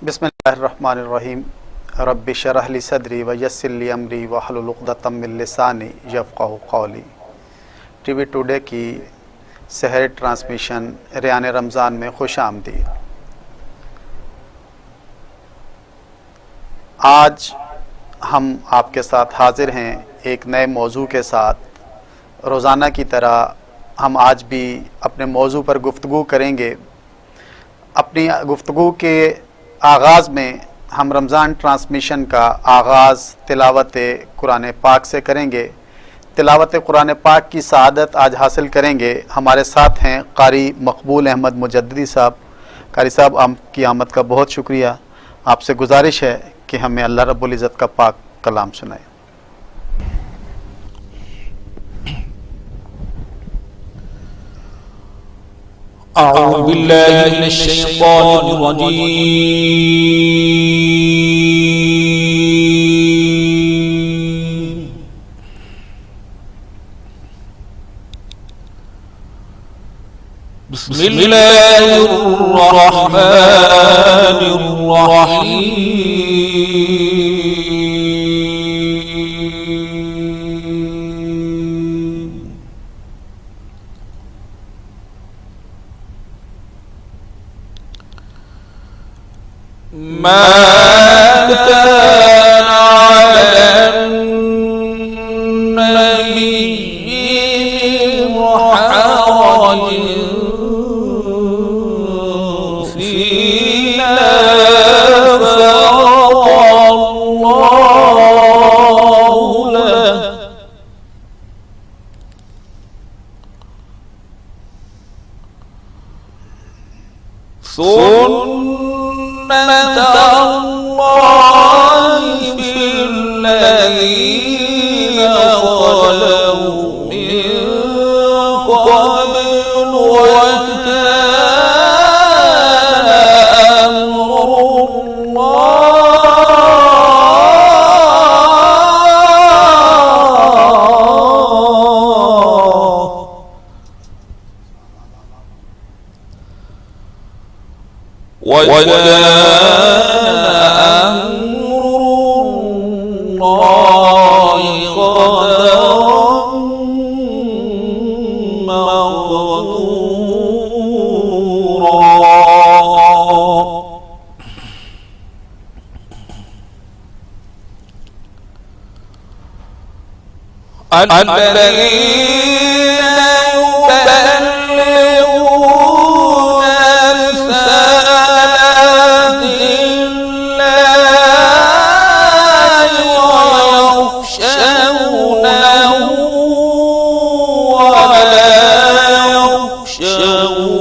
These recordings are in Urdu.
بسم اللہ الرحمن الرحیم رب اشرح لی صدری ویسر لی امری واحلل عقدۃ من لسانی یفقہوا قولی۔ ٹی وی ٹوڈے کی سحر ٹرانسمیشن ریان رمضان میں خوش آمدید۔ آج ہم آپ کے ساتھ حاضر ہیں ایک نئے موضوع کے ساتھ۔ روزانہ کی طرح ہم آج بھی اپنے موضوع پر گفتگو کریں گے۔ اپنی گفتگو کے آغاز میں ہم رمضان ٹرانسمیشن کا آغاز تلاوت قرآن پاک سے کریں گے۔ تلاوت قرآن پاک کی سعادت آج حاصل کریں گے۔ ہمارے ساتھ ہیں قاری مقبول احمد مجددی صاحب۔ قاری صاحب، آپ کی آمد کا بہت شکریہ۔ آپ سے گزارش ہے کہ ہمیں اللہ رب العزت کا پاک کلام سنائیں۔ أعوذ بالله من الشيطان الرجيم بسم الله الرحمن الرحيم ما كان على النبي حرج فيما فرض الله له سنة الله في الذين خلوا من قبل وكان أمر الله وكان الله قدرا مقدورا الذين يبلغون رسالات الله ويخشونه ولا يخشون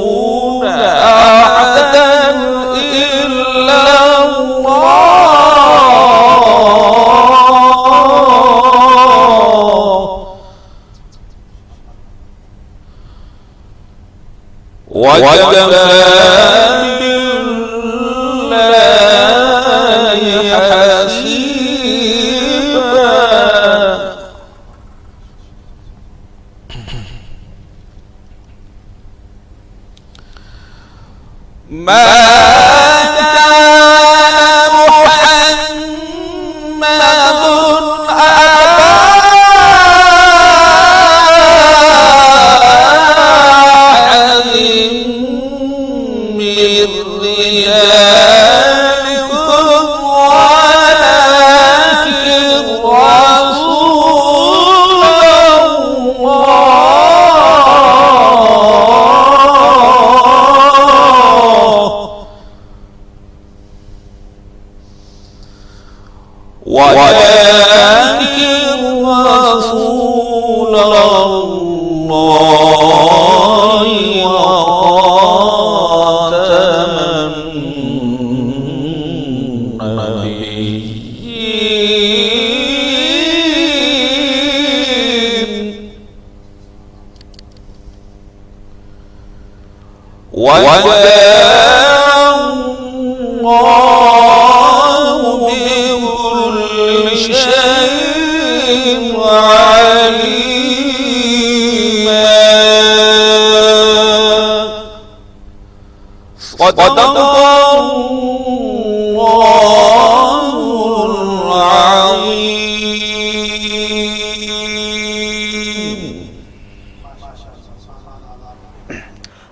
أحدا إلا الله وكفى بالله حسيبا ما كان محمد أبا أحد من رجالكم ولكن رسول الله وخاتم النبيين وكان الله بكل شيء عليما صدق الله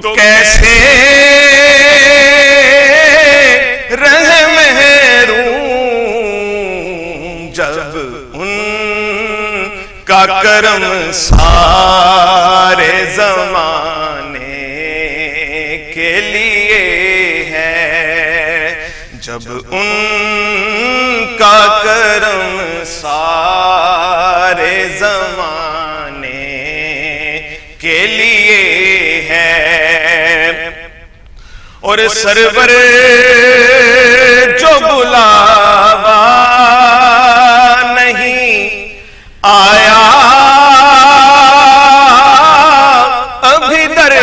کیسے رہے محروم جب ان کا کرم سارے زمانے کے لیے ہے، جب ان کا کرم سارے زمانے کے لیے ہے، اور سرور جو بلاوا نہیں آیا ابھی در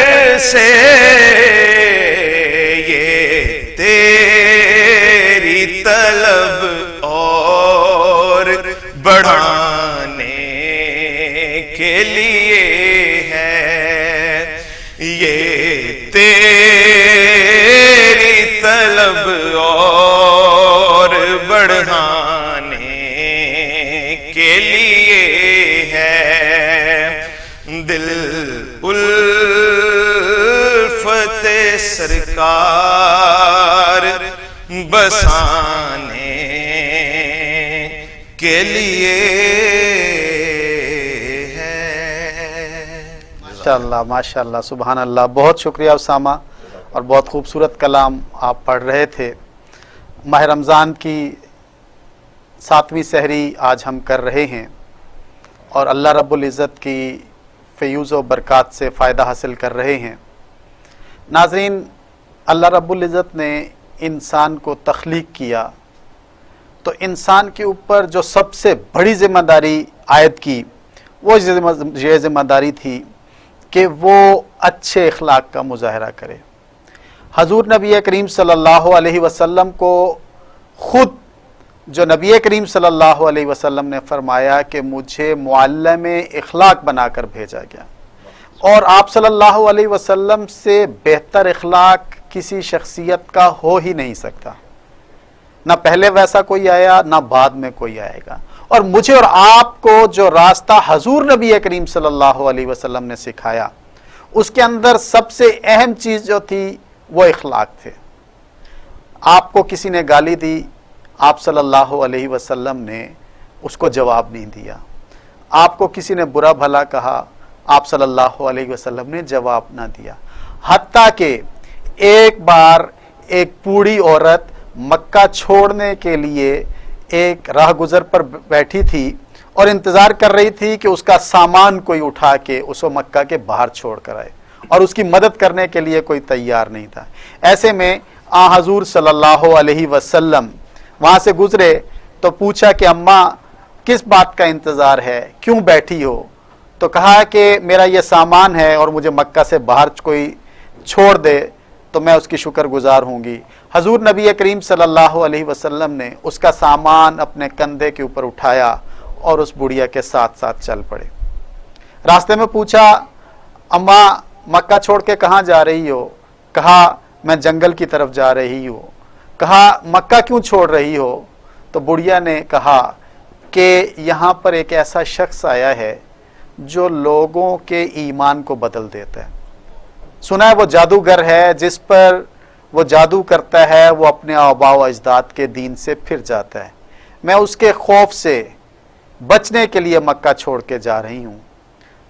سے، یہ تیری طلب اور بڑھانے کے لیے ہے، یہ تیری طلب اور بڑھانے کے لیے ہے، دل الفت سرکار بسانے کے لیے ہے۔ ماشاءاللہ ماشاءاللہ، سبحان اللہ، بہت شکریہ اسامہ، اور بہت خوبصورت کلام آپ پڑھ رہے تھے۔ ماہ رمضان کی 7ویں سحری آج ہم کر رہے ہیں، اور اللہ رب العزت کی فیوز و برکات سے فائدہ حاصل کر رہے ہیں۔ ناظرین، اللہ رب العزت نے انسان کو تخلیق کیا تو انسان کے اوپر جو سب سے بڑی ذمہ داری عائد کی وہ یہ ذمہ داری تھی کہ وہ اچھے اخلاق کا مظاہرہ کرے۔ حضور نبی کریم صلی اللہ علیہ وسلم کو خود جو نبی کریم صلی اللہ علیہ وسلم نے فرمایا کہ مجھے معلم اخلاق بنا کر بھیجا گیا، اور آپ صلی اللہ علیہ وسلم سے بہتر اخلاق کسی شخصیت کا ہو ہی نہیں سکتا، نہ پہلے ویسا کوئی آیا نہ بعد میں کوئی آئے گا۔ اور مجھے اور آپ کو جو راستہ حضور نبی کریم صلی اللہ علیہ وسلم نے سکھایا، اس کے اندر سب سے اہم چیز جو تھی وہ اخلاق تھے۔ آپ کو کسی نے گالی دی، آپ صلی اللہ علیہ وسلم نے اس کو جواب نہیں دیا۔ آپ کو کسی نے برا بھلا کہا، آپ صلی اللہ علیہ وسلم نے جواب نہ دیا۔ حتیٰ کہ ایک بار ایک بوڑھی عورت مکہ چھوڑنے کے لیے ایک راہ گزر پر بیٹھی تھی اور انتظار کر رہی تھی کہ اس کا سامان کوئی اٹھا کے اس کو مکہ کے باہر چھوڑ کر آئے، اور اس کی مدد کرنے کے لیے کوئی تیار نہیں تھا۔ ایسے میں حضور صلی اللہ علیہ وسلم وہاں سے گزرے تو پوچھا کہ اماں کس بات کا انتظار ہے، کیوں بیٹھی ہو؟ تو کہا کہ میرا یہ سامان ہے اور مجھے مکہ سے باہر کوئی چھوڑ دے تو میں اس کی شکر گزار ہوں گی۔ حضور نبی کریم صلی اللہ علیہ وسلم نے اس کا سامان اپنے کندھے کے اوپر اٹھایا اور اس بڑھیا کے ساتھ ساتھ چل پڑے۔ راستے میں پوچھا اماں مکہ چھوڑ کے کہاں جا رہی ہو؟ کہا میں جنگل کی طرف جا رہی ہوں۔ کہا مکہ کیوں چھوڑ رہی ہو؟ تو بڑھیا نے کہا کہ یہاں پر ایک ایسا شخص آیا ہے جو لوگوں کے ایمان کو بدل دیتا ہے۔ سنا ہے وہ جادوگر ہے، جس پر وہ جادو کرتا ہے وہ اپنے آباء و اجداد کے دین سے پھر جاتا ہے۔ میں اس کے خوف سے بچنے کے لیے مکہ چھوڑ کے جا رہی ہوں۔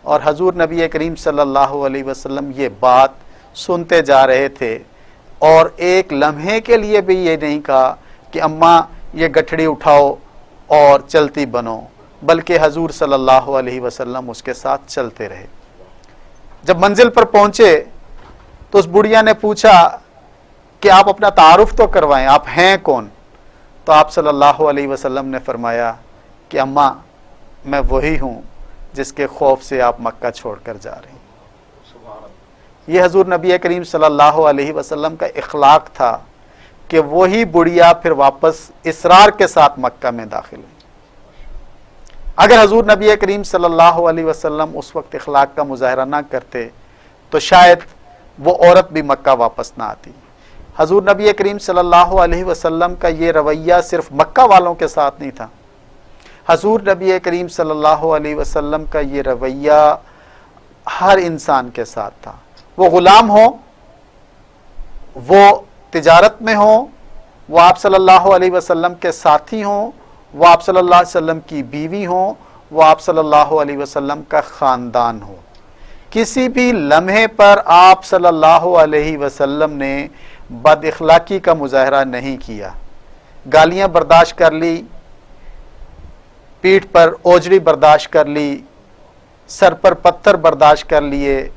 اور حضور نبی کریم صلی اللہ علیہ وسلم یہ بات سنتے جا رہے تھے، اور ایک لمحے کے لیے بھی یہ نہیں کہا کہ اماں یہ گٹھڑی اٹھاؤ اور چلتی بنو، بلکہ حضور صلی اللہ علیہ وسلم اس کے ساتھ چلتے رہے۔ جب منزل پر پہنچے تو اس بڑھیا نے پوچھا کہ آپ اپنا تعارف تو کروائیں، آپ ہیں کون؟ تو آپ صلی اللہ علیہ وسلم نے فرمایا کہ اماں میں وہی ہوں جس کے خوف سے آپ مکہ چھوڑ کر جا رہی ہیں۔ یہ حضور نبی کریم صلی اللہ علیہ وسلم کا اخلاق تھا کہ وہی بڑھیا پھر واپس اصرار کے ساتھ مکہ میں داخل ہوئی۔ اگر حضور نبی کریم صلی اللہ علیہ وسلم اس وقت اخلاق کا مظاہرہ نہ کرتے تو شاید وہ عورت بھی مکہ واپس نہ آتی۔ حضور نبی کریم صلی اللہ علیہ وسلم کا یہ رویہ صرف مکہ والوں کے ساتھ نہیں تھا، حضور نبی کریم صلی اللہ علیہ وسلم کا یہ رویہ ہر انسان کے ساتھ تھا۔ وہ غلام ہوں، وہ تجارت میں ہوں، وہ آپ صلی اللہ علیہ وسلم کے ساتھی ہوں، وہ آپ صلی اللہ علیہ وسلم کی بیوی ہوں، وہ آپ صلی اللہ علیہ وسلم کا خاندان ہو، کسی بھی لمحے پر آپ صلی اللہ علیہ وسلم نے بد اخلاقی کا مظاہرہ نہیں کیا، گالیاں برداشت کر لی، پیٹھ پر اوجری برداشت کر لی، سر پر پتھر برداشت کر لیے،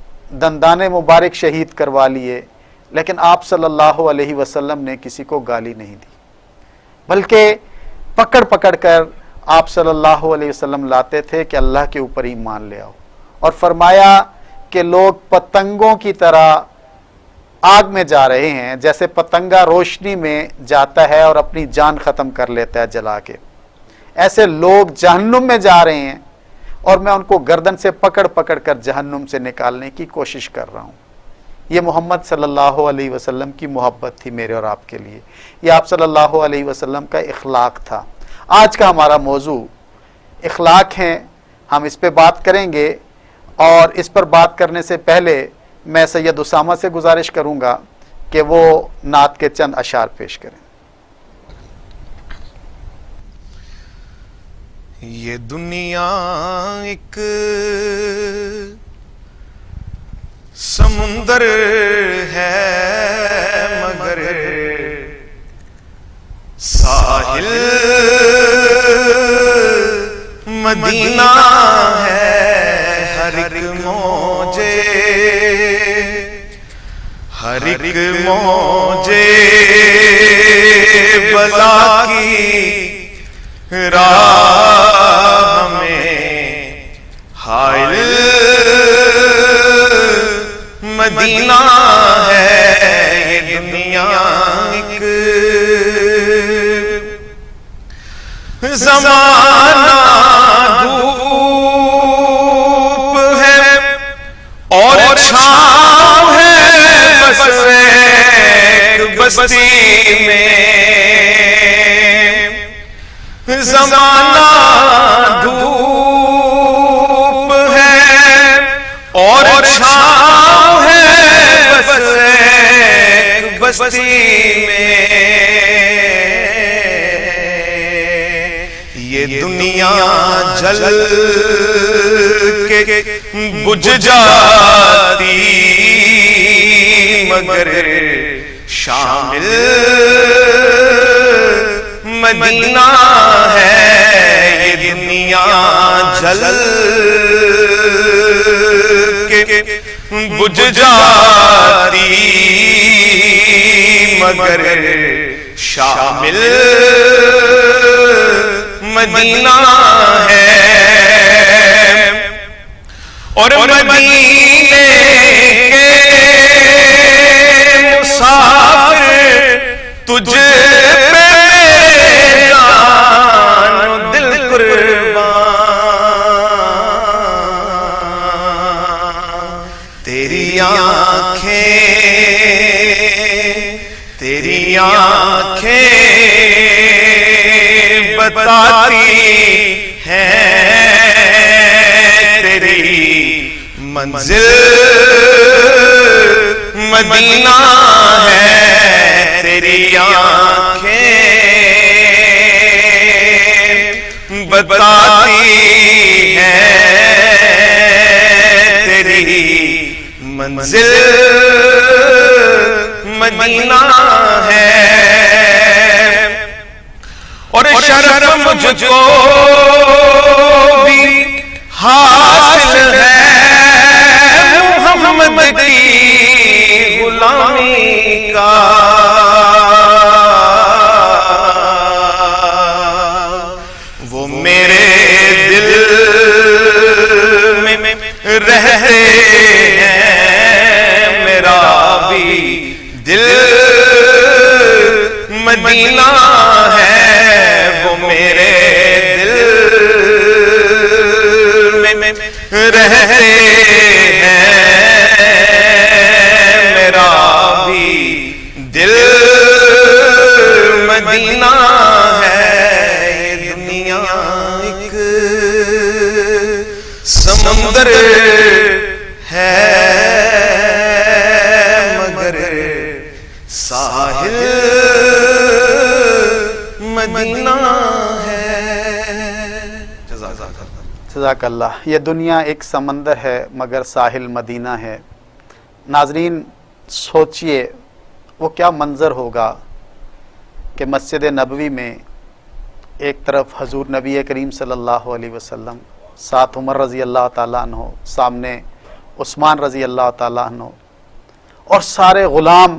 دندانے مبارک شہید کروا لیے، لیکن آپ صلی اللہ علیہ وسلم نے کسی کو گالی نہیں دی، بلکہ پکڑ پکڑ کر آپ صلی اللہ علیہ وسلم لاتے تھے کہ اللہ کے اوپر ایمان لے آؤ، اور فرمایا کہ لوگ پتنگوں کی طرح آگ میں جا رہے ہیں، جیسے پتنگا روشنی میں جاتا ہے اور اپنی جان ختم کر لیتا ہے جلا کے، ایسے لوگ جہنم میں جا رہے ہیں اور میں ان کو گردن سے پکڑ پکڑ کر جہنم سے نکالنے کی کوشش کر رہا ہوں۔ یہ محمد صلی اللہ علیہ وسلم کی محبت تھی میرے اور آپ کے لیے، یہ آپ صلی اللہ علیہ وسلم کا اخلاق تھا۔ آج کا ہمارا موضوع اخلاق ہے، ہم اس پہ بات کریں گے، اور اس پر بات کرنے سے پہلے میں سید اسامہ سے گزارش کروں گا کہ وہ نعت کے چند اشعار پیش کریں۔ یہ دنیا ایک سمندر ہے مگر ساحل مدینہ ہے، ہر ایک موجے بلا کی راہ میں حائل مدینہ ہے، یہ دنیا ایک زمانہ دھوپ ہے اور چھاؤں ہے بس ایک بستی میں، زمانہ دھوپ ہے اور چھاؤں ہے بس ایک بستی میں، یہ دنیا جل کے بجھ جاتی مگر شامل مدینہ ہے، یہ دنیا جل کے بجھ جاتی مگر شامل مدینہ ہے، اور مدینے کے مسافر تجھ پہ جان دل قربان، تیری آنکھیں بتاتی ہیں تیری منزل مدینہ ہے، تیری آنکھیں بتاتی ہیں تیری منزل مدینہ ہے، اور شرف مجھ کو بھی حاصل ہے محمد کی غلامی کا، وہ میرے دل میں رہتے ہیں، میرا بھی دل مدینہ ہے، وہ میرے دل میں رہتے جزاک اللہ. یہ دنیا ایک سمندر ہے مگر ساحل مدینہ ہے. ناظرین سوچئے وہ کیا منظر ہوگا کہ مسجد نبوی میں ایک طرف حضور نبی کریم صلی اللہ علیہ وسلم، ساتھ عمر رضی اللہ تعالیٰ عنہ، سامنے عثمان رضی اللہ تعالیٰ عنہ، اور سارے غلام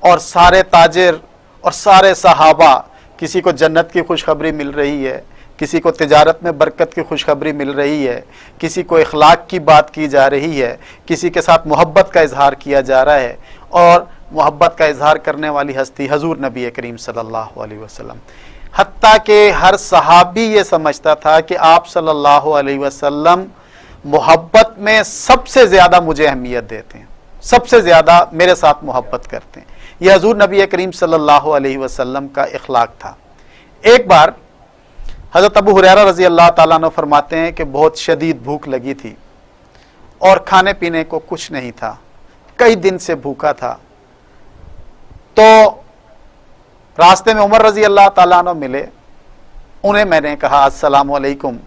اور سارے تاجر اور سارے صحابہ. کسی کو جنت کی خوشخبری مل رہی ہے، کسی کو تجارت میں برکت کی خوشخبری مل رہی ہے، کسی کو اخلاق کی بات کی جا رہی ہے، کسی کے ساتھ محبت کا اظہار کیا جا رہا ہے، اور محبت کا اظہار کرنے والی ہستی حضور نبی کریم صلی اللہ علیہ وسلم. حتیٰ کہ ہر صحابی یہ سمجھتا تھا کہ آپ صلی اللہ علیہ وسلم محبت میں سب سے زیادہ مجھے اہمیت دیتے ہیں، سب سے زیادہ میرے ساتھ محبت کرتے ہیں. یہ حضور نبی کریم صلی اللہ علیہ وسلم کا اخلاق تھا. ایک بار حضرت ابو ہریرہ رضی اللہ تعالیٰ عنہ فرماتے ہیں کہ بہت شدید بھوک لگی تھی اور کھانے پینے کو کچھ نہیں تھا، کئی دن سے بھوکا تھا. تو راستے میں عمر رضی اللہ تعالیٰ عنہ ملے. انہیں میں نے کہا السلام علیکم،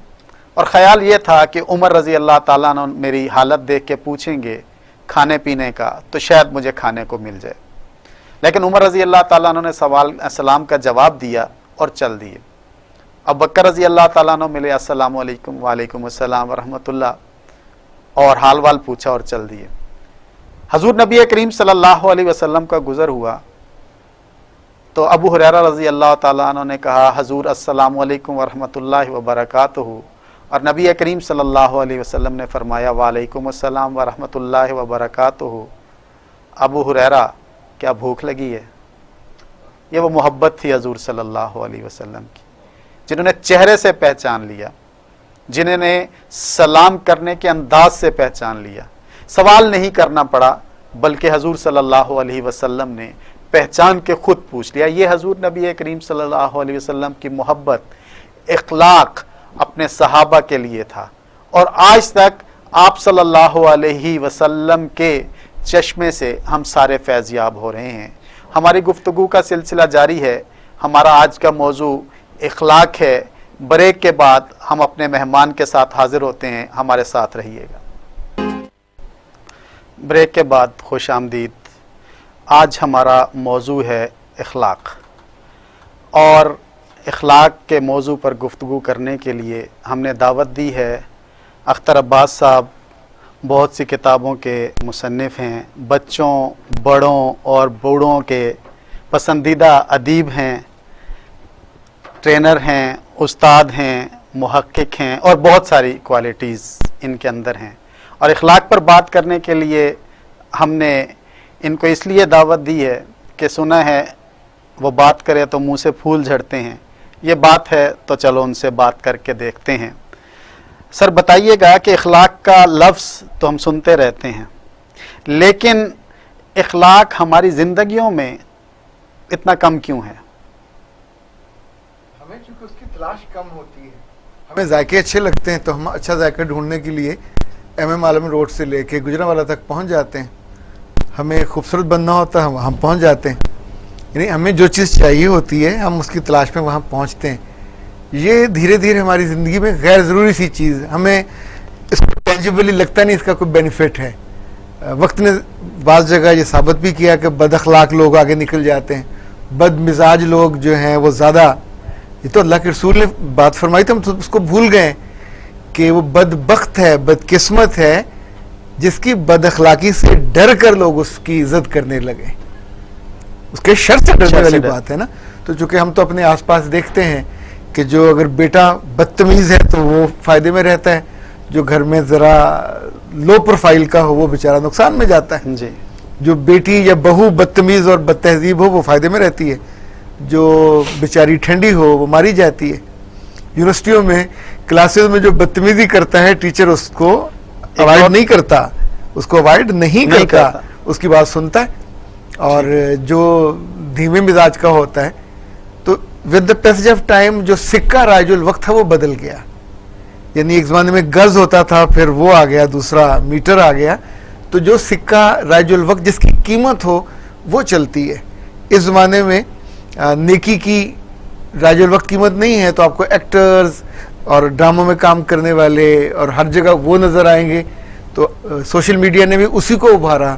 اور خیال یہ تھا کہ عمر رضی اللہ تعالیٰ عنہ میری حالت دیکھ کے پوچھیں گے کھانے پینے کا تو شاید مجھے کھانے کو مل جائے. لیکن عمر رضی اللہ تعالیٰ عنہ نے سلام کا جواب دیا اور چل دیے. اب بکر رضی اللہ تعالیٰ عنہ ملے، السلام علیکم، وعلیکم السلام ورحمۃ اللہ، اور حال وال پوچھا اور چل دیے. حضور نبی کریم صلی اللہ علیہ وسلم کا گزر ہوا تو ابو ہریرہ رضی اللہ تعالیٰ عنہ نے کہا حضور السلام علیکم ورحمۃ اللہ وبرکاتہ، اور نبی کریم صلی اللہ علیہ وسلم نے فرمایا وعلیکم السلام ورحمۃ اللہ وبرکاتہ. ابو ہریرہ کیا بھوک لگی ہے؟ یہ وہ محبت تھی حضور صلی اللہ علیہ وسلم کی، جنہوں نے چہرے سے پہچان لیا، جنہوں نے سلام کرنے کے انداز سے پہچان لیا. سوال نہیں کرنا پڑا بلکہ حضور صلی اللہ علیہ وسلم نے پہچان کے خود پوچھ لیا. یہ حضور نبی کریم صلی اللہ علیہ وسلم کی محبت، اخلاق اپنے صحابہ کے لیے تھا، اور آج تک آپ صلی اللہ علیہ وسلم کے چشمے سے ہم سارے فیض یاب ہو رہے ہیں. ہماری گفتگو کا سلسلہ جاری ہے. ہمارا آج کا موضوع اخلاق ہے. بریک کے بعد ہم اپنے مہمان کے ساتھ حاضر ہوتے ہیں، ہمارے ساتھ رہیے گا. بریک کے بعد خوش آمدید. آج ہمارا موضوع ہے اخلاق، اور اخلاق کے موضوع پر گفتگو کرنے کے لیے ہم نے دعوت دی ہے اختر عباس صاحب. بہت سی کتابوں کے مصنف ہیں، بچوں، بڑوں اور بوڑھوں کے پسندیدہ ادیب ہیں، ٹرینر ہیں، استاد ہیں، محقق ہیں، اور بہت ساری کوالٹیز ان کے اندر ہیں. اور اخلاق پر بات کرنے کے لیے ہم نے ان کو اس لیے دعوت دی ہے کہ سنا ہے وہ بات کرے تو منہ سے پھول جھڑتے ہیں. یہ بات ہے تو چلو ان سے بات کر کے دیکھتے ہیں. سر بتائیے گا کہ اخلاق کا لفظ تو ہم سنتے رہتے ہیں، لیکن اخلاق ہماری زندگیوں میں اتنا کم کیوں ہے؟ ہمیں چونکہ اس کی تلاش کم ہوتی ہے. ہمیں ذائقے اچھے لگتے ہیں تو ہم اچھا ذائقہ ڈھونڈنے کے لیے ایم عالم روڈ سے لے کے گجرانوالہ تک پہنچ جاتے ہیں. ہمیں خوبصورت بننا ہوتا ہے، ہم پہنچ جاتے ہیں. یعنی ہمیں جو چیز چاہیے ہوتی ہے ہم اس کی تلاش میں وہاں پہنچتے ہیں. یہ دھیرے دھیرے ہماری زندگی میں غیر ضروری سی چیز، ہمیں اس کو ٹینجیبلی لگتا نہیں اس کا کوئی بینیفٹ ہے. وقت نے بعض جگہ یہ ثابت بھی کیا کہ بد اخلاق لوگ آگے نکل جاتے ہیں، بد مزاج لوگ جو ہیں وہ زیادہ. یہ تو اللہ کے رسول نے بات فرمائی تھی، ہم تو اس کو بھول گئے کہ وہ بدبخت ہے، بدقسمت ہے جس کی بد اخلاقی سے ڈر کر لوگ اس کی عزت کرنے لگے. اس کے شر سے ڈرنے والی بات ہے نا. تو چونکہ ہم تو اپنے آس پاس دیکھتے ہیں کہ جو اگر بیٹا بدتمیز ہے تو وہ فائدے میں رہتا ہے، جو گھر میں ذرا لو پروفائل کا ہو وہ بیچارہ نقصان میں جاتا ہے. جی. جو بیٹی یا بہو بدتمیز اور بد تہذیب ہو وہ فائدے میں رہتی ہے، جو بیچاری ٹھنڈی ہو وہ ماری جاتی ہے. یونیورسٹیوں میں کلاسز میں جو بدتمیزی کرتا ہے ٹیچر اس کو اوائڈ نہیں کرتا، اس کو اوائڈ نہیں کرتا، اس کی بات سنتا ہے. اور جو دھیمے مزاج کا ہوتا ہے تو with the passage of time جو سکہ رائج الوقت تھا وہ بدل گیا. یعنی ایک زمانے میں گز ہوتا تھا، پھر وہ آ گیا، دوسرا میٹر آ گیا. تو جو سکہ رائج الوقت جس کی قیمت ہو وہ چلتی ہے. اس زمانے میں نیکی کی رائج الوقت قیمت نہیں ہے، تو آپ کو ایکٹرز، اور ڈراموں میں کام کرنے والے اور ہر جگہ وہ نظر آئیں گے. تو سوشل میڈیا نے بھی اسی کو ابھارا,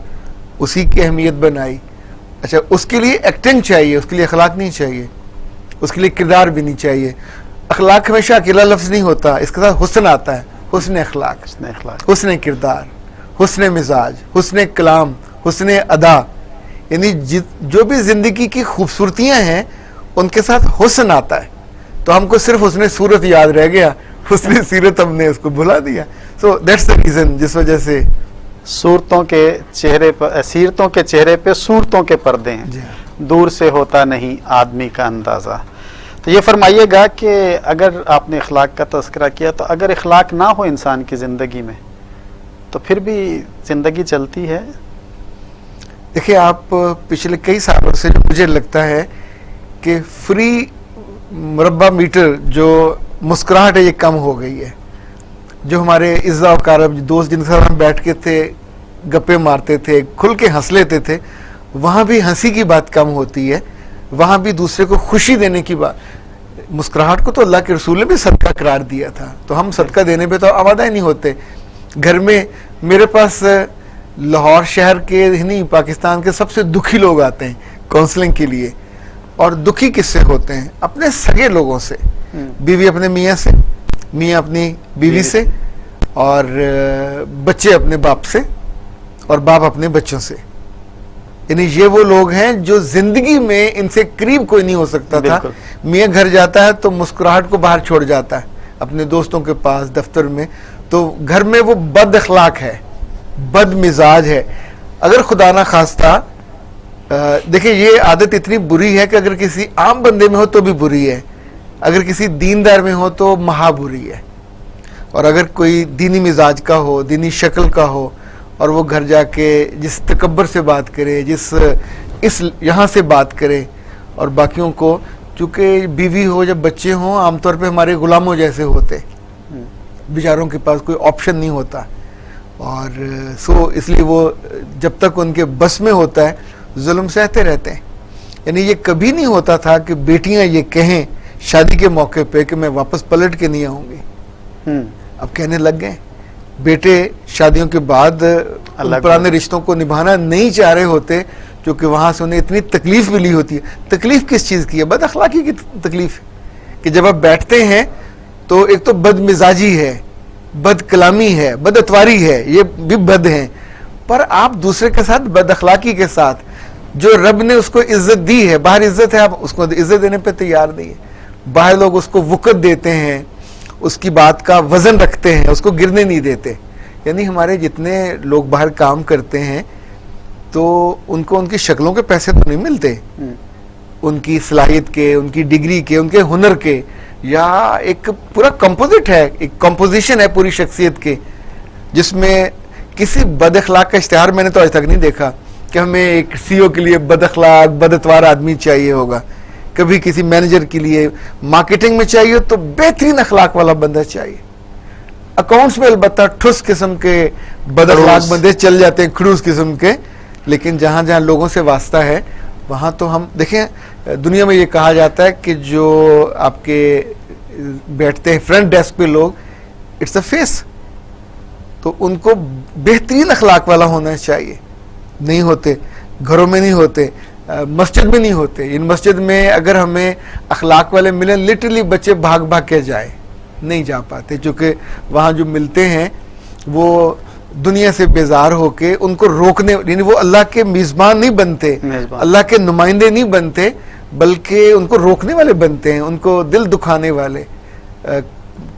اسی کی اہمیت بنائی. اچھا, اس کے لیے ایکٹنگ چاہیے, اس کے لیے اخلاق نہیں چاہیے, اس کے لیے کردار بھی نہیں چاہیے. اخلاق ہمیشہ اکیلا لفظ نہیں ہوتا, اس کے ساتھ حسن آتا ہے, حسن اخلاق, حسن کردار, حسن مزاج, حسن کلام, حسن ادا. یعنی جو بھی زندگی کی خوبصورتیاں ہیں ان کے ساتھ حسن آتا ہے. تو ہم کو صرف حسن صورت یاد رہ گیا, حسن سیرت ہم نے اس کو بھلا دیا. سو دیٹس دا ریزن جس وجہ سے صورتوں کے چہرے پر, سیرتوں کے چہرے پہ صورتوں کے پردے ہیں, دور سے ہوتا نہیں آدمی کا اندازہ. تو یہ فرمائیے گا کہ اگر آپ نے اخلاق کا تذکرہ کیا, تو اگر اخلاق نہ ہو انسان کی زندگی میں تو پھر بھی زندگی چلتی ہے؟ دیکھیں, آپ پچھلے کئی سالوں سے مجھے لگتا ہے کہ فری مربع میٹر جو مسکراہٹ ہے یہ کم ہو گئی ہے. جو ہمارے عزا و کارب دوست جن کے ساتھ ہم بیٹھ کے تھے, گپے مارتے تھے, کھل کے ہنس لیتے تھے, وہاں بھی ہنسی کی بات کم ہوتی ہے, وہاں بھی دوسرے کو خوشی دینے کی بات. مسکراہٹ کو تو اللہ کے رسول نے بھی صدقہ قرار دیا تھا, تو ہم صدقہ دینے پہ تو آمادہ ہی نہیں ہوتے. گھر میں میرے پاس لاہور شہر کے نہیں, پاکستان کے سب سے دکھی لوگ آتے ہیں کاؤنسلنگ کے لیے. اور دکھی کس سے ہوتے ہیں؟ اپنے سگے لوگوں سے. بیوی اپنے میاں سے, میاں اپنی بیوی سے, اور بچے اپنے باپ سے, اور باپ اپنے بچوں سے. یعنی یہ وہ لوگ ہیں جو زندگی میں ان سے قریب کوئی نہیں ہو سکتا تھا. میاں گھر جاتا ہے تو مسکراہٹ کو باہر چھوڑ جاتا ہے اپنے دوستوں کے پاس, دفتر میں. تو گھر میں وہ بد اخلاق ہے, بد مزاج ہے. اگر خدا نہ خواستہ, دیکھیں یہ عادت اتنی بری ہے کہ اگر کسی عام بندے میں ہو تو بھی بری ہے, اگر کسی دیندار میں ہو تو مہا بری ہے. اور اگر کوئی دینی مزاج کا ہو, دینی شکل کا ہو, اور وہ گھر جا کے جس تکبر سے بات کرے, جس اس یہاں سے بات کرے, اور باقیوں کو, چونکہ بیوی ہو جب بچے ہوں عام طور پہ ہمارے غلاموں جیسے ہوتے, بیچاروں کے پاس کوئی آپشن نہیں ہوتا. اور سو اس لیے وہ جب تک ان کے بس میں ہوتا ہے ظلم سہتے رہتے ہیں. یعنی یہ کبھی نہیں ہوتا تھا کہ بیٹیاں یہ کہیں شادی کے موقع پہ کہ میں واپس پلٹ کے نہیں آؤں گی. اب کہنے لگ گئے. بیٹے شادیوں کے بعد پرانے رشتوں کو نبھانا نہیں چاہ رہے ہوتے, کیونکہ وہاں سے انہیں اتنی تکلیف ملی ہوتی ہے. تکلیف کس چیز کی ہے؟ بد اخلاقی کی تکلیف, کہ جب آپ بیٹھتے ہیں تو ایک تو بد مزاجی ہے, بد کلامی ہے, بد اتواری ہے, یہ بھی بد ہیں. پر آپ دوسرے کے ساتھ بد اخلاقی کے ساتھ, جو رب نے اس کو عزت دی ہے, باہر عزت ہے, آپ اس کو عزت دینے پہ تیار نہیں ہے. باہر لوگ اس کو وقت دیتے ہیں, اس کی بات کا وزن رکھتے ہیں, اس کو گرنے نہیں دیتے. یعنی ہمارے جتنے لوگ باہر کام کرتے ہیں تو ان کو ان کی شکلوں کے پیسے تو نہیں ملتے, ان کی صلاحیت کے, ان کی ڈگری کے, ان کے ہنر کے, یا ایک پورا کمپوزٹ ہے, ایک کمپوزیشن ہے پوری شخصیت کے, جس میں کسی بد اخلاق کا اشتہار میں نے تو آج تک نہیں دیکھا کہ ہمیں ایک سی او کے لیے بد اخلاق, بد اتوار آدمی چاہیے ہوگا. کبھی کسی مینیجر کے لیے مارکیٹنگ میں چاہیے تو بہترین اخلاق والا بندہ چاہیے. اکاؤنٹس میں البتہ ٹھس قسم کے بد اخلاق بندے چل جاتے ہیں, کھڑوس قسم کے. لیکن جہاں جہاں لوگوں سے واسطہ ہے وہاں تو ہم دیکھیں, دنیا میں یہ کہا جاتا ہے کہ جو آپ کے بیٹھتے ہیں فرنٹ ڈیسک پہ لوگ, اٹس اے فیس. تو ان کو بہترین اخلاق والا ہونا چاہیے. نہیں ہوتے, گھروں میں نہیں ہوتے, مسجد میں نہیں ہوتے. ان مسجد میں اگر ہمیں اخلاق والے ملیں, لٹرلی بچے بھاگ بھاگ کے جائے, نہیں جا پاتے, چونکہ وہاں جو ملتے ہیں وہ دنیا سے بیزار ہو کے ان کو روکنے, یعنی وہ اللہ کے میزبان نہیں بنتے, اللہ کے نمائندے نہیں بنتے, بلکہ ان کو روکنے والے بنتے ہیں, ان کو دل دکھانے والے.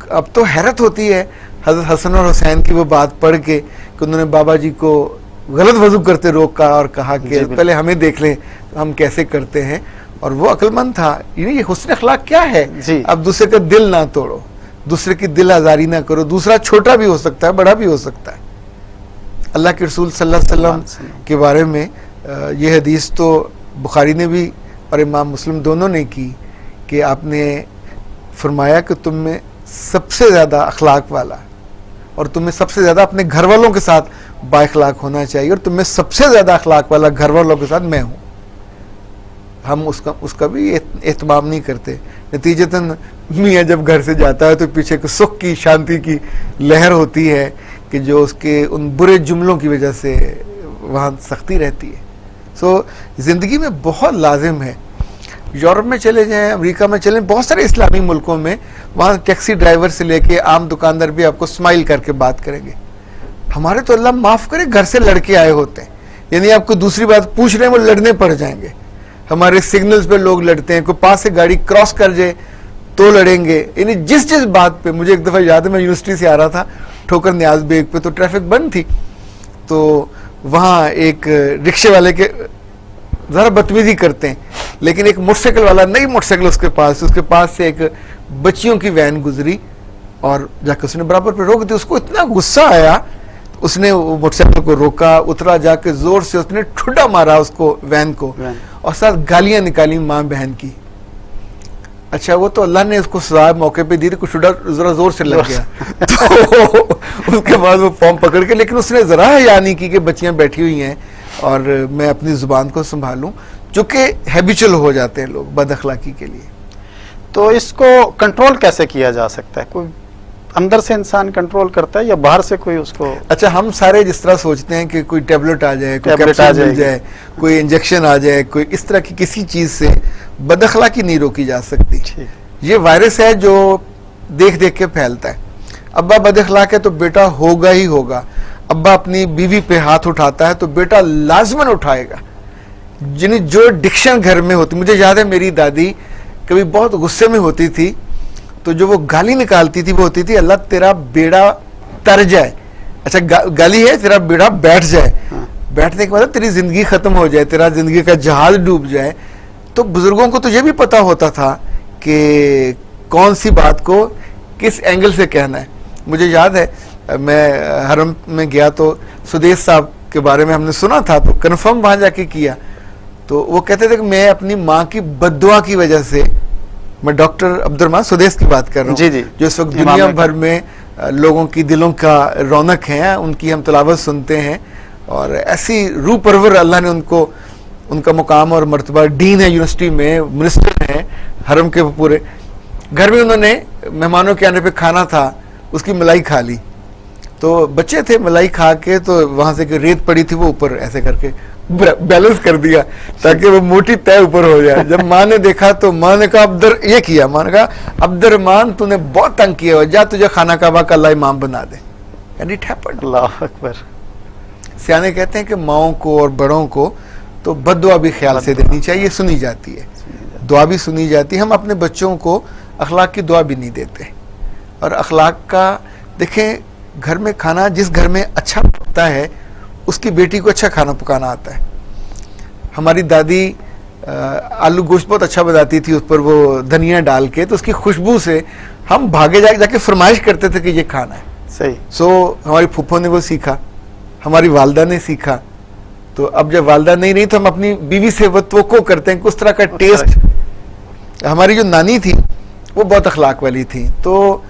اب تو حیرت ہوتی ہے حضرت حسن اور حسین کی وہ بات پڑھ کے کہ انہوں نے بابا جی کو غلط وضو کرتے روکا اور کہا کہ پہلے ہمیں دیکھ لیں ہم کیسے کرتے ہیں. اور وہ عقل مند تھا. یہ حسن اخلاق کیا ہے؟ اب دوسرے کا دل نہ توڑو, دوسرے کی دل آزاری نہ کرو. دوسرا چھوٹا بھی ہو سکتا ہے, بڑا بھی ہو سکتا ہے. اللہ کے رسول صلی اللہ علیہ وسلم کے بارے میں یہ حدیث تو بخاری نے بھی اور امام مسلم دونوں نے کی کہ آپ نے فرمایا کہ تم میں سب سے زیادہ اخلاق والا اور تمہیں سب سے زیادہ اپنے گھر والوں کے ساتھ با اخلاق ہونا چاہیے, اور تم میں سب سے زیادہ اخلاق والا گھر والوں کے ساتھ میں ہوں. ہم اس کا بھی اہتمام نہیں کرتے. نتیجتاً میاں جب گھر سے جاتا ہے تو پیچھے کو سکھ کی شانتی کی لہر ہوتی ہے کہ جو اس کے ان برے جملوں کی وجہ سے وہاں سختی رہتی ہے. سو زندگی میں بہت لازم ہے. یورپ میں چلے جائیں, امریکہ میں چلیں, بہت سارے اسلامی ملکوں میں وہاں ٹیکسی ڈرائیور سے لے کے عام دکاندار بھی آپ کو اسمائل کر کے بات کریں گے. ہمارے تو اللہ معاف کرے گھر سے لڑکے آئے ہوتے ہیں, یعنی آپ کو دوسری بات پوچھ رہے ہیں وہ لڑنے پڑ جائیں گے. ہمارے سگنلز پہ لوگ لڑتے ہیں, کوئی پاس سے گاڑی کراس کر جائے تو لڑیں گے. یعنی جس بات پہ, مجھے ایک دفعہ یاد ہے میں یونیورسٹی سے آ رہا تھا ٹھوکر نیاز بیگ پہ, تو ٹریفک بند تھی, تو وہاں ایک رکشے والے کے ذرا بدتمیزی کرتے ہیں, لیکن ایک موٹر سائیکل والا, نئی موٹر سائیکل اس کے پاس سے ایک بچیوں کی وین گزری اور جا کے اس نے برابر پہ روک دی. اس کو اتنا غصہ آیا, اس نے وہ موٹر سائیکل کو روکا, اترا, جا کے زور سے اس نے ٹھڈا مارا اس کو, وین کو, اور ساتھ گالیاں نکالی ماں بہن کی. اچھا وہ تو اللہ نے اس کو سزا موقع پہ دی تھی, کچھ ذرا زور سے لگ گیا تو اس کے بعد وہ فارم پکڑ کے, لیکن اس نے ذرا حیا نہیں کی کہ بچیاں بیٹھی ہوئی ہیں اور میں اپنی زبان کو سنبھالوں, جو کہ ہیبیچل ہو جاتے ہیں لوگ بد اخلاقی کے لیے. تو اس کو کنٹرول کیسے کیا جا سکتا ہے؟ کوئی اندر سے انسان کنٹرول کرتا ہے یا باہر سے کوئی اس کو؟ اچھا ہم سارے جس طرح سوچتے ہیں کہ کوئی ٹیبلٹ آ جائے, کوئی کیپسول مل جائے, کوئی انجیکشن آ جائے, کوئی اس طرح کی کسی چیز سے بد اخلاقی نہیں روکی جا سکتی. یہ وائرس ہے جو دیکھ دیکھ کے پھیلتا ہے. ابا بد اخلاق ہے تو بیٹا ہوگا ہی ہوگا. ابا اپنی بیوی پہ ہاتھ اٹھاتا ہے تو بیٹا لازماً اٹھائے گا. جو ڈکشن گھر میں ہوتی, مجھے یاد ہے میری دادی کبھی بہت غصے میں ہوتی تھی تو جو وہ گالی نکالتی تھی وہ ہوتی تھی, اللہ تیرا بیڑا تر جائے. اچھا گالی ہے, تیرا بیڑا بیٹھ جائے. بیٹھنے کے بعد تیری زندگی ختم ہو جائے, تیرا زندگی کا جہاز ڈوب جائے. تو بزرگوں کو تو یہ بھی پتا ہوتا تھا کہ کون سی بات کو کس اینگل سے کہنا ہے. مجھے یاد ہے میں حرم میں گیا تو سدیش صاحب کے بارے میں ہم نے سنا تھا, تو کنفرم وہاں جا کے کیا. تو وہ کہتے تھے کہ میں اپنی ماں کی بد دعا کی وجہ سے, میں ڈاکٹر عبد الرحمان سدیش کی بات کر رہا ہوں, جی جو اس وقت دنیا بھر میں لوگوں کی دلوں کا رونق ہیں, ان کی ہم تلاوت سنتے ہیں, اور ایسی روح پرور اللہ نے ان کو, ان کا مقام اور مرتبہ, ڈین ہے یونیورسٹی میں, منسٹر ہیں حرم کے پورے. گھر میں انہوں نے مہمانوں کے آنے پہ کھانا تھا, اس کی ملائی کھا لی. تو بچے تھے, ملائی کھا کے تو وہاں سے ریت پڑی تھی, وہ اوپر ایسے کر کے بیلنس کر دیا تاکہ وہ موٹی طے اوپر ہو جائے. جب ماں نے دیکھا تو ماں نے کہا یہ کیا, ماں نے کہا عبد الرحمان تو نے بہت تنگ کیا ہو, جا تجھے خانہ کعبہ کا اللہ امام بنا دے. And it happened. اللہ اکبر. سیانے کہتے ہیں کہ ماؤں کو اور بڑوں کو تو بد دعا بھی خیال سے دینی چاہیے, سنی جاتی ہے, دعا بھی سنی جاتی ہے. ہم اپنے بچوں کو اخلاق کی دعا بھی نہیں دیتے. اور اخلاق کا دیکھیں, گھر میں کھانا جس گھر میں اچھا پکتا ہے اس کی بیٹی کو اچھا کھانا پکانا آتا ہے. ہماری دادی آلو گوشت بہت اچھا بناتی تھی, اس پر وہ دھنیا ڈال کے, تو اس کی خوشبو سے ہم بھاگے جا کے فرمائش کرتے تھے کہ یہ کھانا ہے. صحیح. سو ہماری پھپھو نے وہ سیکھا, ہماری والدہ نے سیکھا. تو اب جب والدہ نہیں رہی تو ہم اپنی بیوی سے وہ توقع کرتے ہیں کہ اس طرح کا ٹیسٹ. ہماری جو نانی تھی وہ بہت اخلاق والی تھی, تو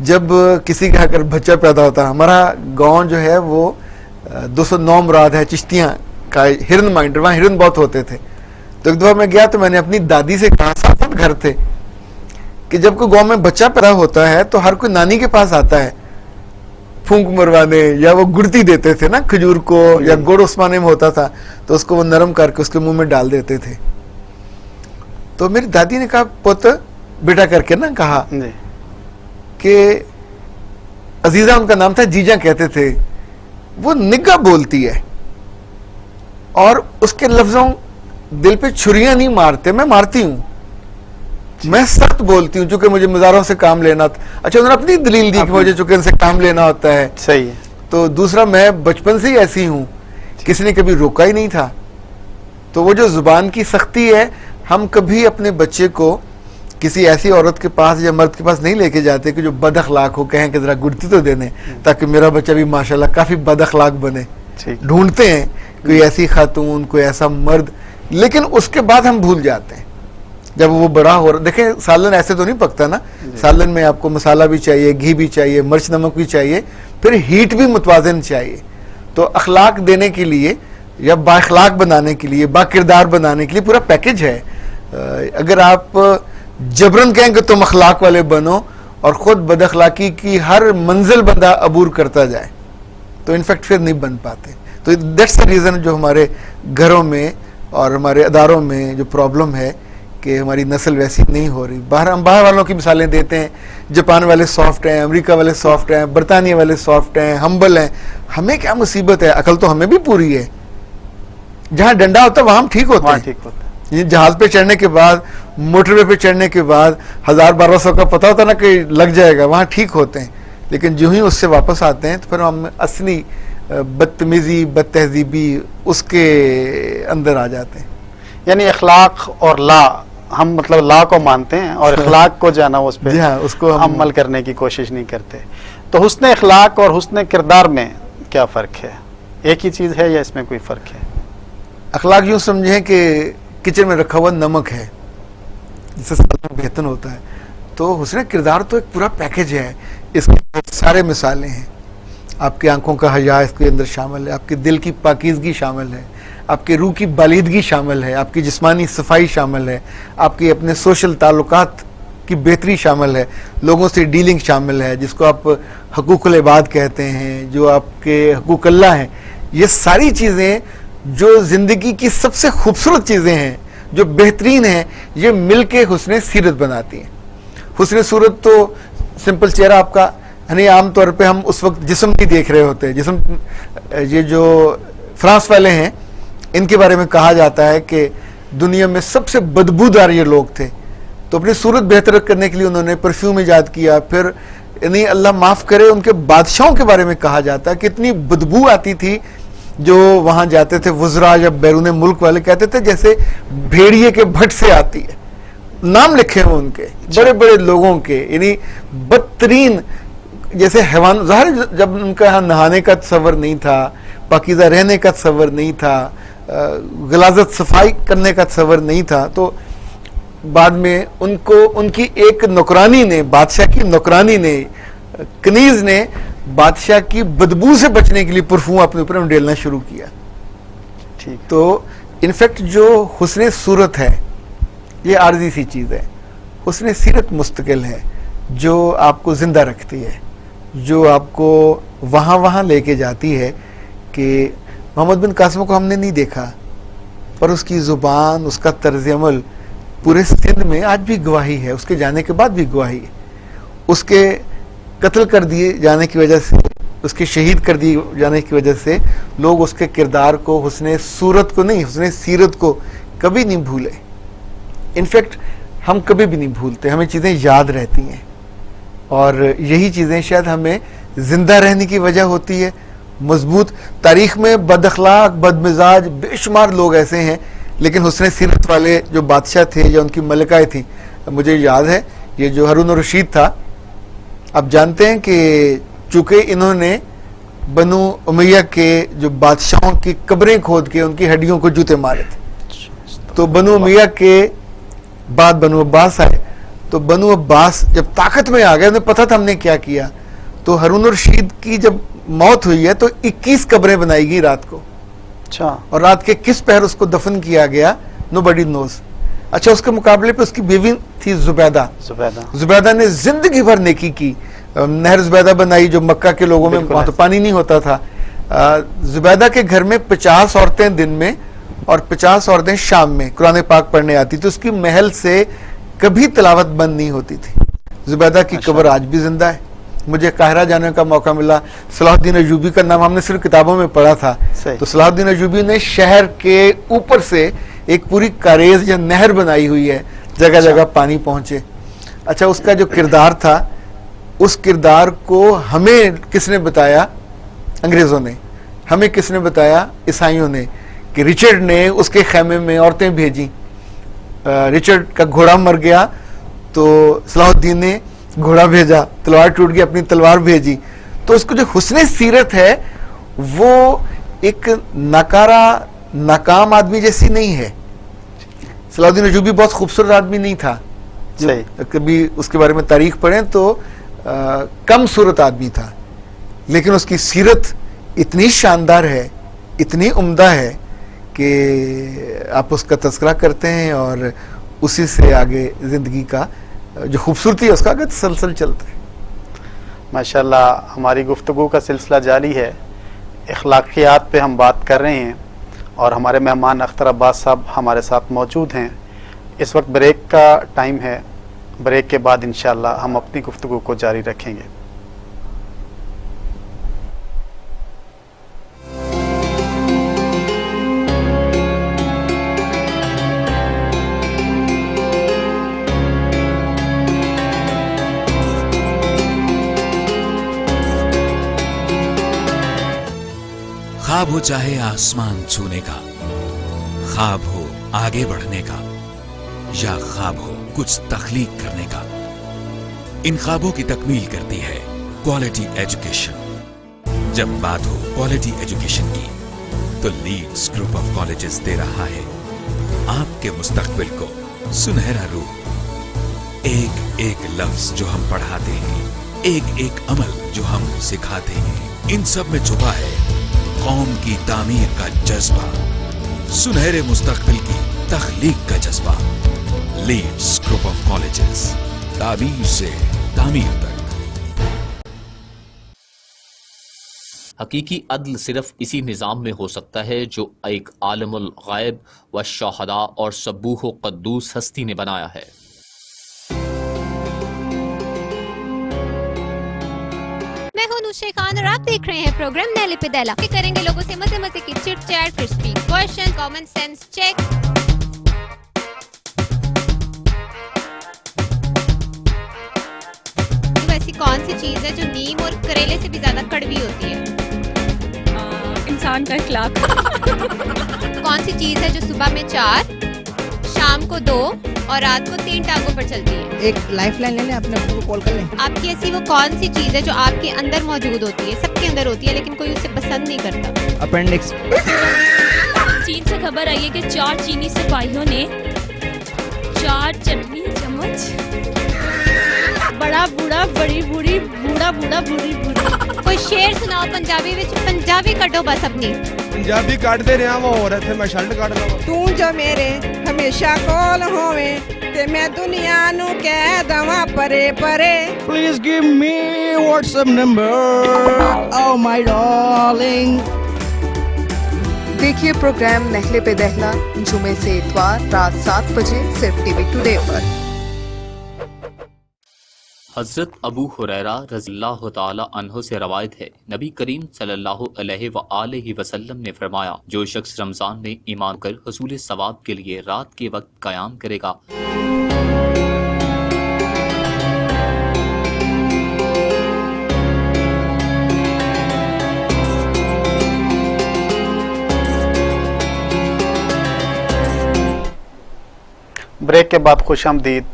جب کسی کا اگر بچہ پیدا ہوتا, ہمارا گاؤں جو ہے وہ 209 مراد ہے چشتیاں کا ہرن مائنڈر, وہاں ہرن بہت ہوتے تھے. تو ایک دفعہ میں گیا تو میں نے اپنی دادی سے کہا, 7 گھر تھے, کہ جب کوئی گاؤں میں بچہ پیدا ہوتا ہے تو ہر کوئی نانی کے پاس آتا ہے پھونک مروانے, یا وہ گڑتی دیتے تھے نا کھجور کو, یا گڑ عثمانے میں ہوتا تھا تو اس کو وہ نرم کر کے اس کے منہ میں ڈال دیتے تھے. تو میری دادی نے کہا, پوت بیٹا کر کے نا کہا کہ عزیزہ ان کا نام تھا, جیجا کہتے تھے, وہ نگاہ بولتی ہے اور اس کے لفظوں دل پہ چھریاں نہیں مارتے, میں مارتی ہوں, میں سخت بولتی ہوں چونکہ مجھے مزاروں سے کام لینا. اچھا انہوں نے اپنی دلیل دی کہ مجھے چونکہ ان سے کام لینا ہوتا ہے. صحیح ہے. تو دوسرا, میں بچپن سے ہی ایسی ہوں, کسی نے کبھی روکا ہی نہیں تھا. تو وہ جو زبان کی سختی ہے, ہم کبھی اپنے بچے کو کسی ایسی عورت کے پاس یا مرد کے پاس نہیں لے کے جاتے کہ جو بد اخلاق ہو, کہیں کہ ذرا گڑتی تو دینے تاکہ میرا بچہ بھی ماشاءاللہ کافی بد اخلاق بنے. ڈھونڈتے ہیں کوئی ایسی خاتون, کوئی ایسا مرد, لیکن اس کے بعد ہم بھول جاتے ہیں جب وہ بڑا ہو رہا. دیکھیں سالن ایسے تو نہیں پکتا نا, سالن میں آپ کو مسالہ بھی چاہیے, گھی بھی چاہیے, مرچ نمک بھی چاہیے, پھر ہیٹ بھی متوازن چاہیے. تو اخلاق دینے کے لیے یا با اخلاق بنانے کے لیے, با کردار بنانے کے لیے پورا پیکج ہے. اگر آپ جبرن کہیں کہ تم اخلاق والے بنو اور خود بد اخلاقی کی ہر منزل بندہ عبور کرتا جائے تو انفیکٹ پھر نہیں بن پاتے. تو دیٹس دا ریزن جو ہمارے گھروں میں اور ہمارے اداروں میں جو پرابلم ہے کہ ہماری نسل ویسی نہیں ہو رہی. ہم باہر والوں کی مثالیں دیتے ہیں, جاپان والے سافٹ ہیں, امریکہ والے سافٹ ہیں, برطانیہ والے سافٹ ہیں, ہمبل ہیں. ہمیں کیا مصیبت ہے؟ عقل تو ہمیں بھی پوری ہے. جہاں ڈنڈا ہوتا ہے وہاں ہم ٹھیک ہوتے ہیں. یہ جہاز پہ چڑھنے کے بعد, موٹر وے پہ چڑھنے کے بعد 1000-1200 کا پتہ ہوتا نا کہ لگ جائے گا, وہاں ٹھیک ہوتے ہیں. لیکن جو ہی اس سے واپس آتے ہیں تو پھر ہم اصلی بدتمیزی, بد تہذیبی اس کے اندر آ جاتے ہیں. یعنی اخلاق اور لا, ہم مطلب لا کو مانتے ہیں اور اخلاق کو جو ہے نا اس پہ اس کو عمل کرنے کی کوشش نہیں کرتے. تو حسن اخلاق اور حسن کردار میں کیا فرق ہے؟ ایک ہی چیز ہے یا اس میں کوئی فرق ہے؟ اخلاق یوں سمجھیں کہ کچن میں رکھا ہوا نمک ہے جس سے سالن بہتر ہوتا ہے. تو حسن کردار تو ایک پورا پیکج ہے. اس کے بہت سارے مثالیں ہیں. آپ کی آنکھوں کا حیا اس کے اندر شامل ہے, آپ کے دل کی پاکیزگی شامل ہے, آپ کے روح کی بالیدگی شامل ہے, آپ کی جسمانی صفائی شامل ہے, آپ کے اپنے سوشل تعلقات کی بہتری شامل ہے, لوگوں سے ڈیلنگ شامل ہے, جس کو آپ حقوق العباد کہتے ہیں, جو آپ کے حقوق اللہ ہیں. یہ ساری چیزیں جو زندگی کی سب سے خوبصورت چیزیں ہیں, جو بہترین ہیں, یہ مل کے حسن سیرت بناتی ہیں. حسن صورت تو سمپل چہرہ آپ کا, یعنی عام طور پہ ہم اس وقت جسم نہیں دیکھ رہے ہوتے. جسم, یہ جو فرانس والے ہیں ان کے بارے میں کہا جاتا ہے کہ دنیا میں سب سے بدبودار یہ لوگ تھے, تو اپنی صورت بہتر کرنے کے لیے انہوں نے پرفیوم ایجاد کیا. پھر یعنی اللہ معاف کرے ان کے بادشاہوں کے بارے میں کہا جاتا ہے کہ اتنی بدبو آتی تھی جو وہاں جاتے تھے وزراء یا بیرون ملک والے, کہتے تھے جیسے بھیڑیے کے بھٹ سے آتی ہے. نام لکھے ہیں ان کے بڑے بڑے لوگوں کے, یعنی بدترین جیسے حیوان. ظاہر جب ان کا یہاں نہانے کا تصور نہیں تھا, پاکیزہ رہنے کا تصور نہیں تھا, غلاظت صفائی کرنے کا تصور نہیں تھا, تو بعد میں ان کو ان کی ایک نوکرانی نے, بادشاہ کی نوکرانی نے, کنیز نے بادشاہ کی بدبو سے بچنے کے لیے پرفیوم اپنے اوپر ڈالنا شروع کیا. تو انفیکٹ جو حسن صورت ہے یہ عارضی سی چیز ہے. حسن سیرت مستقل ہے جو آپ کو زندہ رکھتی ہے, جو آپ کو وہاں لے کے جاتی ہے. کہ محمد بن قاسم کو ہم نے نہیں دیکھا, پر اس کی زبان, اس کا طرز عمل پورے سندھ میں آج بھی گواہی ہے, اس کے جانے کے بعد بھی گواہی ہے. اس کے قتل کر دیے جانے کی وجہ سے, اس کے شہید کر دیے جانے کی وجہ سے لوگ اس کے کردار کو, حسن صورت کو نہیں, حسن سیرت کو کبھی نہیں بھولے. انفیکٹ ہم کبھی بھی نہیں بھولتے, ہمیں چیزیں یاد رہتی ہیں, اور یہی چیزیں شاید ہمیں زندہ رہنے کی وجہ ہوتی ہے. مضبوط تاریخ میں بد اخلاق, بد مزاج بے شمار لوگ ایسے ہیں, لیکن حسن سیرت والے جو بادشاہ تھے یا ان کی ملکائیں تھیں, مجھے یاد ہے یہ جو ہارون الرشید تھا, آپ جانتے ہیں کہ چونکہ انہوں نے بنو امیہ کے جو بادشاہوں کی قبریں کھود کے ان کی ہڈیوں کو جوتے مارے تھے, تو بنو امیہ کے بعد بنو عباس آئے, تو بنو عباس جب طاقت میں آ گئے, انہیں پتہ تھا ہم نے کیا کیا, تو ہارون الرشید کی جب موت ہوئی ہے تو 21 قبریں بنائی گئی رات کو, اور رات کے کس پہر اس کو دفن کیا گیا نو بڈی نوز. اچھا, اس کے مقابلے پہ اس کی بیوی تھی زبیدہ نے زندگی بھر نیکی کی, نہر زبیدہ بنائی جو مکہ کے لوگوں میں وہاں تو پانی نہیں ہوتا تھا. زبیدہ کے گھر میں 50 عورتیں دن میں اور 50 عورتیں شام میں قرآن پاک پڑھنے آتی تھی. اس کی محل سے کبھی تلاوت بند نہیں ہوتی تھی. زبیدہ کی قبر آج بھی زندہ ہے. مجھے قاہرہ جانے کا موقع ملا, صلاح الدین ایوبی کا نام ہم نے صرف کتابوں میں پڑھا تھا, تو صلاح الدین ایوبی نے شہر کے اوپر سے ایک پوری کاریز یا نہر بنائی ہوئی ہے, جگہ جگہ پانی پہنچے. اچھا, اس کا جو کردار تھا, اس کردار کو ہمیں کس نے بتایا؟ انگریزوں نے. ہمیں کس نے بتایا؟ عیسائیوں نے, کہ رچرڈ نے اس کے خیمے میں عورتیں بھیجیں. رچرڈ کا گھوڑا مر گیا تو صلاح الدین نے گھوڑا بھیجا, تلوار ٹوٹ گئی اپنی تلوار بھیجی. تو اس کو جو حسن سیرت ہے وہ ایک ناکام آدمی جیسی نہیں ہے. صلاح الدین ایوبی بہت خوبصورت آدمی نہیں تھا, کبھی اس کے بارے میں تاریخ پڑھیں تو کم صورت آدمی تھا, لیکن اس کی سیرت اتنی شاندار ہے, اتنی عمدہ ہے کہ آپ اس کا تذکرہ کرتے ہیں اور اسی سے آگے زندگی کا جو خوبصورتی ہے اس کا آگے تسلسل چلتا ہے. ماشاءاللہ ہماری گفتگو کا سلسلہ جاری ہے. اخلاقیات پہ ہم بات کر رہے ہیں اور ہمارے مہمان اختر عباس صاحب ہمارے ساتھ موجود ہیں. اس وقت بریک کا ٹائم ہے. بریک کے بعد انشاءاللہ ہم اپنی گفتگو کو جاری رکھیں گے. خواب ہو چاہے آسمان چھونے کا، خواب ہو آگے بڑھنے کا، یا خواب ہو کچھ تخلیق کرنے کا، ان خوابوں کی تکمیل کرتی ہے کوالٹی ایجوکیشن. جب بات ہو کوالٹی ایجوکیشن کی تو لیڈز گروپ آف کالجز دے رہا ہے آپ کے مستقبل کو سنہرا روپ. ایک ایک لفظ جو ہم پڑھاتے ہیں، ایک ایک عمل جو ہم سکھاتے ہیں، ان سب میں چھپا ہے قوم کی تعمیر کا جذبہ، سنہرے مستقبل کی تخلیق کا جذبہ. لیڈز گروپ آف کالجز، تعبیر سے تعمیر تک. حقیقی عدل صرف اسی نظام میں ہو سکتا ہے جو ایک عالم الغیب و شہداء اور سبوح و قدوس ہستی نے بنایا ہے. میں ہوں نوشہ خان اور آپ دیکھ رہے ہیں پروگرام نیلی پہ دیلا. کریں گے لوگوں سے مزے مزے کی chit chat, crispy question, common sense check. ویسی کون سی چیز ہے جو نیم اور کریلے سے بھی زیادہ کڑوی ہوتی ہے؟ انسان کا اخلاق. کون سی چیز ہے جو صبح میں 4، شام کو 2 اور رات کو 3 ٹانگوں پر چلتی ہے؟ ایک لائف لائن لے لیں، اپنے ابو کو کال کر لیں. آپ کی ایسی وہ کون سی چیز ہے جو آپ کے اندر موجود ہوتی ہے، سب کے اندر ہوتی ہے لیکن کوئی اسے پسند نہیں کرتا؟ اپینڈکس. چین سے خبر آئی ہے کہ 4 چینی سپاہیوں نے 4 چٹنی چمچ. بڑا بوڑھا بڑی بوڑھی، بوڑھا بوڑھا بوڑھی بوڑھی. کوئی شعر سناؤ پنجابی وچ. پنجابی کڈو بس اپنی. پنجابی کڈتے رہا وا ہو رہے تھے، میں شرٹ کڈ لواں. تو جو میرے ہمیشہ کول ہووے تے میں دنیا نو کہہ دواں پرے پرے. Please give me what's app number. O my darling. دیکھیے پروگرام نہلے پہ دہلا جمعے سے اتوار رات 7 بجے صرف ٹی وی ٹوڈے پر. حضرت ابو ہریرہ رضی اللہ تعالی عنہ سے روایت ہے، نبی کریم صلی اللہ علیہ وآلہ وسلم نے فرمایا، جو شخص رمضان میں ایمان کر حصول ثواب کے لیے رات کے وقت قیام کرے گا بریک کے بعد خوش آمدید.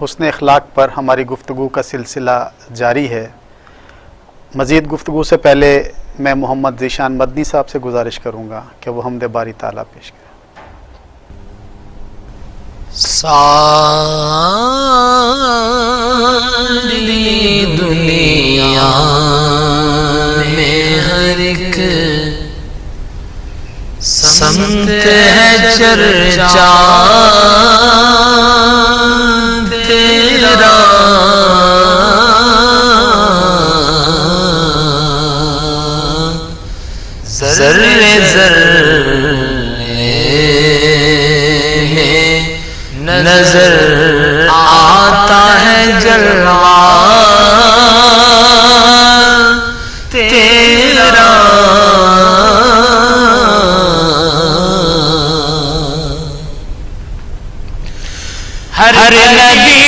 حسن اخلاق پر ہماری گفتگو کا سلسلہ جاری ہے. مزید گفتگو سے پہلے میں محمد ذیشان مدنی صاحب سے گزارش کروں گا کہ وہ حمد باری تعالیٰ پیش کریں. ساری دنیا میں ہر ایک سمت ہے چرچا تیرا. ذرے ذرے میں نظر آتا ہے جلوہ تیرا. ہر نبی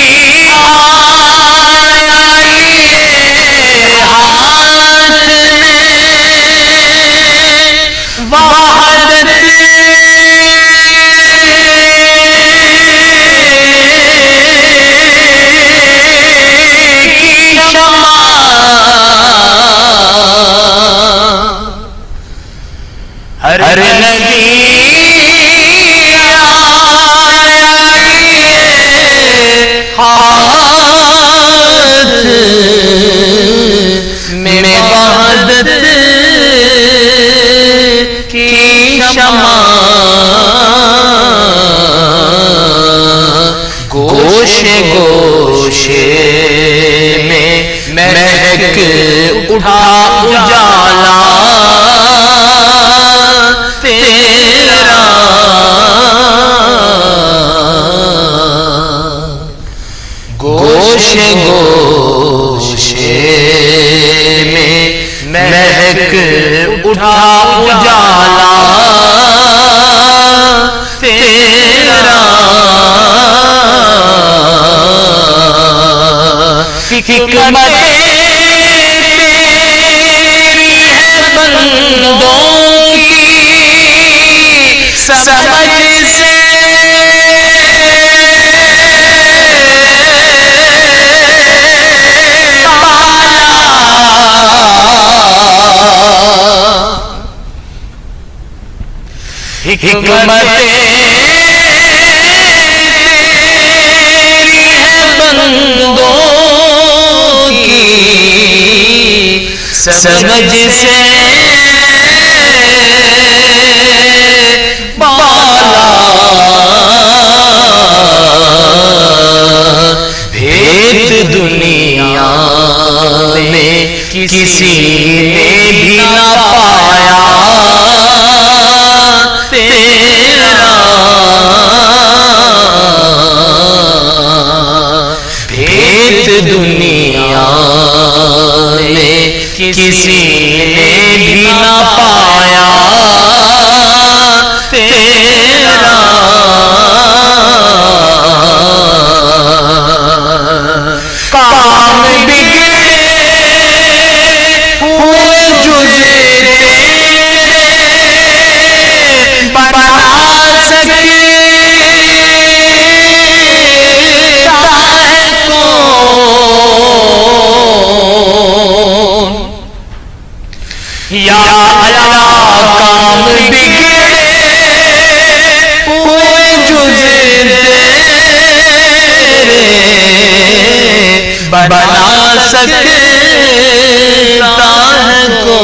آیا لیے ہاتھ میں وحدت کی شمع. ہر نبی ہاتھ میں وحدت کی شمع اٹھا اجالا تیرا گوشے گوشے میں مہک اٹھا اجالا تیرا حکمت تیری ہے بندوں کی سمجھ سے حکمت تیری ہے بندوں کی سمجھ سے بالا بھید دنیا میں کسی نے بھی نہ پایا تیرا بھید دنیا میں کسی نے بھی نہ پایا تیرا کام بگڑے ہوئے جزے بنا سکے یا اللہ کام بگڑے ہوئے جزے تیرے بنا سکتا ہے کون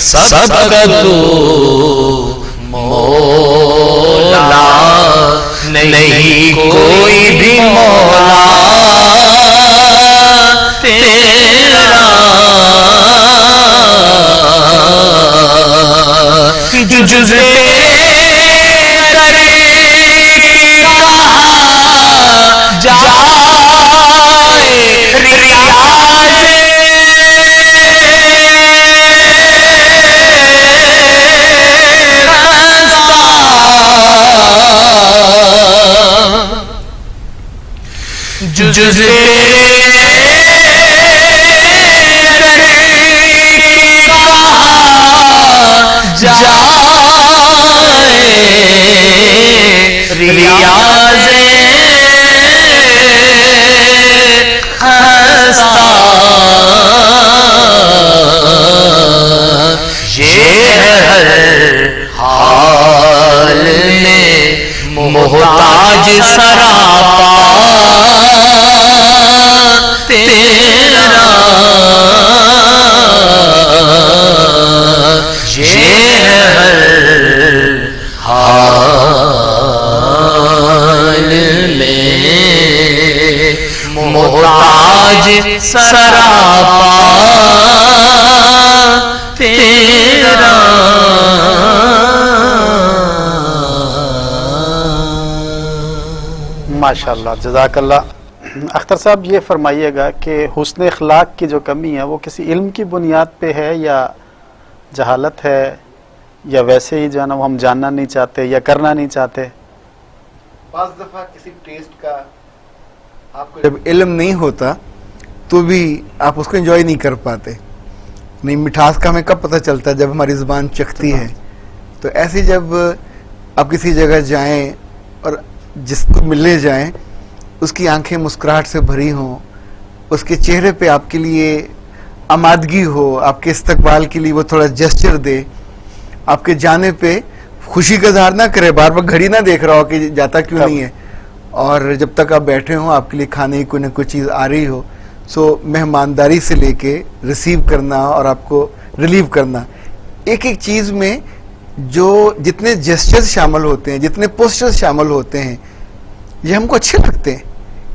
سب کا تو مولا نہیں کوئی بھی مولا تیرا جز جز ریاض ہستا یہ ہر حال میں محتاج سراپا تیرا یہ ہر حال میں محتاج سراپا تیرا ماشاءاللہ جزاک اللہ. اختر صاحب یہ فرمائیے گا کہ حسن اخلاق کی جو کمی ہے وہ کسی علم کی بنیاد پہ ہے یا جہالت ہے یا ویسے ہی جو ہے نا وہ ہم جاننا نہیں چاہتے یا کرنا نہیں چاہتے؟ بعض دفعہ کسی ٹیسٹ کا آپ کو جب علم نہیں ہوتا تو بھی آپ اس کو انجوائے نہیں کر پاتے. نہیں مٹھاس کا ہمیں کب پتہ چلتا ہے؟ جب ہماری زبان چکھتی ہے. تو ایسے جب آپ کسی جگہ جائیں اور جس کو ملنے جائیں اس کی آنکھیں مسکراہٹ سے بھری ہوں, اس کے چہرے پہ آپ کے لیے آمادگی ہو, آپ کے استقبال کے لیے وہ تھوڑا جسچر دے, آپ کے جانے پہ خوشی کا اظہار نہ کرے, بار بار گھڑی نہ دیکھ رہا ہو کہ جاتا کیوں نہیں ہے, اور جب تک آپ بیٹھے ہوں آپ کے لیے کھانے کی کوئی نہ کوئی چیز آ رہی ہو. سو مہمانداری سے لے کے ریسیو کرنا اور آپ کو ریلیو کرنا, ایک ایک چیز میں جو جتنے جسچرز شامل ہوتے ہیں, جتنے پوسچرز شامل ہوتے ہیں, یہ ہم کو اچھے لگتے ہیں.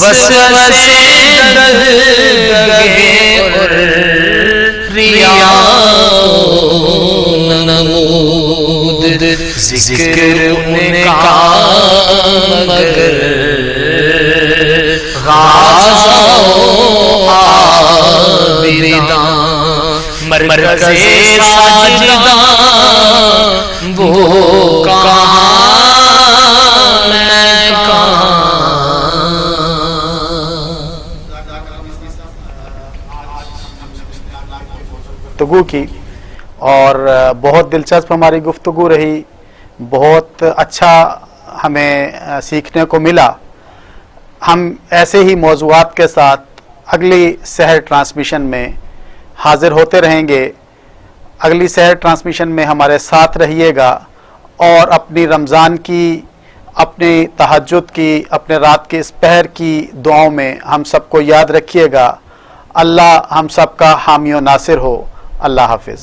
وسوسے دگے اور ریا نمود ذکر ان کا مگر غازہ و عابداں مرکز ساجداں وہ کہاں میں کہاں. گفتگو کی اور بہت دلچسپ ہماری گفتگو رہی، بہت اچھا ہمیں سیکھنے کو ملا. ہم ایسے ہی موضوعات کے ساتھ اگلی سحر ٹرانسمیشن میں حاضر ہوتے رہیں گے. اگلی سحر ٹرانسمیشن میں ہمارے ساتھ رہیے گا اور اپنی رمضان کی، اپنی تہجد کی، اپنے رات کے اس پہر کی دعاؤں میں ہم سب کو یاد رکھیے گا. اللہ ہم سب کا حامی و ناصر ہو. اللہ حافظ.